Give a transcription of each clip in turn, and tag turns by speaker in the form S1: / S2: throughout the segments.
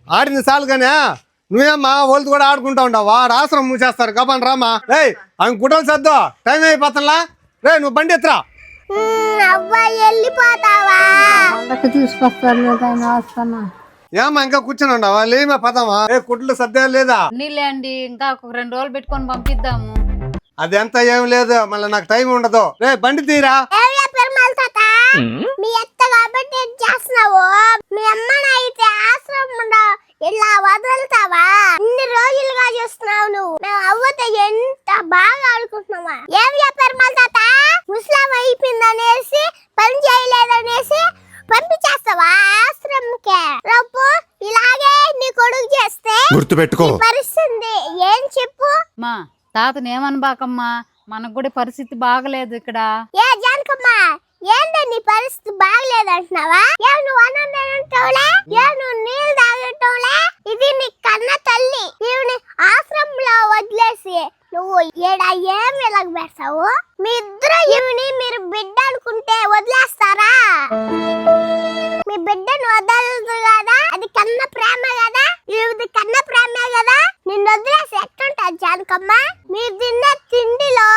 S1: ఆడింది చాలు కానీ నువ్వేమ్మా వాళ్ళతో కూడా ఆడుకుంటా ఉండవు వాడు ఆశ్రమం మూసేస్తారు కబన్ రామా రే ఆమె గుట్టలు సర్దు టైం అయిపోతుందా రే నువ్వు బండి ఎత్తురా
S2: తీసుకొస్తాను
S1: ఏమ్మా ఇంకా కూర్చొని ఉండవా లేమా పదమా ఏ కుట్లు సర్దా లేదా
S2: నీళ్ళండి ఇంకా ఒక 2 రోజులు పెట్టుకొని పంపిద్దాము.
S1: అది ఎంత ఏం లేదు మళ్ళీ నాకు టైం ఉండదు రే బండి తీరా
S3: మీ అత్త కాబట్టి చేస్తున్నావు మీ అమ్మని అయితే ఆశ్రమం ఇలా వదులుతావా ఇన్ని రోజులుగా చూస్తున్నావు నువ్వు మేము అవ్వతో ఎంత బాగా ఆడుకుంటున్నావా ఏం చెప్పారు మళ్ళీ తాత ముస్లాం అయిపోయిందనేసి పని చేయలేదనేసి పంపించేస్తావా ఆశ్రమంకే రేపు ఇలాగే నీ కొడుకు చేస్తే
S1: గుర్తుపెట్టుకో
S3: పరిస్థితి ఏం చెప్పు
S2: మా తాతను ఏమనబాకమ్మా మనకు కూడా పరిస్థితి బాగలేదు ఇక్కడ.
S3: ఏ జానకమ్మా ఏంటి నీ పరిస్థితి బాగలేదంటున్నావా ఏ నువ్వు అన్నంటోలే ఏ నువ్వు నీళ్ళు తాగటోలే ఇది నీ కన్న తల్లి ఈవిని ఆశ్రమంలో వదిలేసి నువ్వు ఏడా ఏం ఇలాగ పెడతావు మీ ఇద్దరు ఈవిని మీరు బిడ్డ అనుకుంటే వదిలేస్తారా మీ బిడ్డను వదలదు కదా అది కన్న ప్రేమ కదా ఇది కన్న ప్రేమే కదా నిన్ను వదిలేసి ఎట్టుంటది జానకమ్మ మీరు తిన్న తిండిలో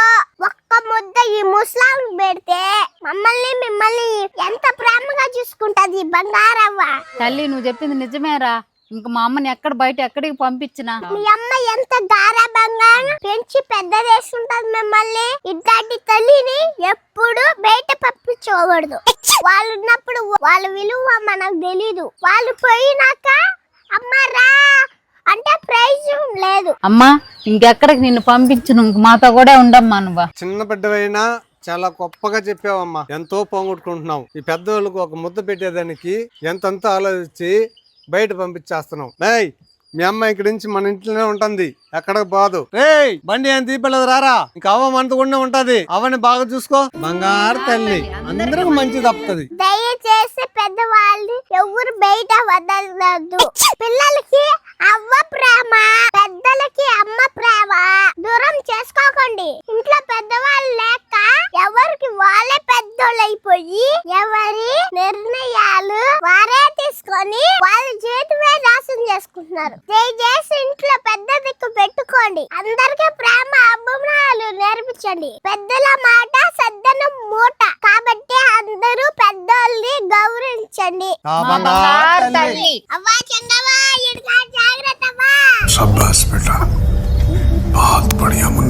S3: ఒక్క ముద్ద ఈ ముస్లాం పెడితే మిమ్మల్ని ఎంత ప్రేమగా చూసుకుంటది బంగారవ్వ
S2: తల్లి నువ్వు చెప్పింది నిజమేరా. ఇంక మా అమ్మని ఎక్కడికి పంపించినా
S3: మీ అమ్మ ఎంత గారాబంగా పెంచి పెద్ద చేసుకుంటది మిమ్మల్ని. ఇట్లాంటి తల్లిని ఎప్పుడు బయట పంపించకూడదు. వాళ్ళు ఉన్నప్పుడు వాళ్ళ విలువ మనకు తెలీదు. వాళ్ళు పోయినాక అమ్మ రా అంటే ప్రైజ్ లేదు.
S2: అమ్మా ఇంకెక్కడికి నిన్ను పంపించను, ఇంక మాతో కూడా ఉండమ్మా. నువ్వు
S1: చిన్న బిడ్డవైనా చాలా గొప్పగా చెప్పావమ్మా. ఎంతో పోగొట్టుకుంటున్నావు. ఈ పెద్దవాళ్ళకు ఒక ముద్ద పెట్టేదానికి ఎంతంత ఆలోచించి బయట పంపించేస్తున్నావు. రేయ్ మీ అమ్మ ఇక్కడి నుంచి మన ఇంట్లోనే ఉంటుంది, ఎక్కడికి పోదు. రేయ్ బండి ఏం తీపలేదు రారా, ఇంకా అవ్వ మనతో కూడా ఉంటది. అవని బాగా చూసుకో బంగారు తల్లి, అందరికి మంచి తప్పుతుంది.
S3: దయచేసి పెద్దవాళ్ళు ఎవరు బయట వదలదు. పిల్లలకి అవ్వ ప్రేమ, పెద్దలకి అమ్మ ప్రేమ దూరం చేసుకోకండి. ఇంట్లో పెద్దవాళ్ళు లేక ఎవరికి వాళ్ళే పెద్దోళ్ళు అయిపోయి ఎవరి నిర్ణయాలు వారే తీసుకొని వాళ్ళ జీవితమే నాశనం చేసుకుంటున్నారు. దయచేసి ఇంట్లో పెద్ద దిక్కు పెట్టుకోండి. అందరికీ ప్రేమ అభిమానాలు నేర్పించండి. పెద్దల మాట సద్దనం మూట కాబట్టి అందరూ పెద్దోళ్ళని గౌరవించండి. అవ్వా చందవా జాగ్రత్త.
S4: शाबाश बेटा, बहुत बढ़िया मुन्ना।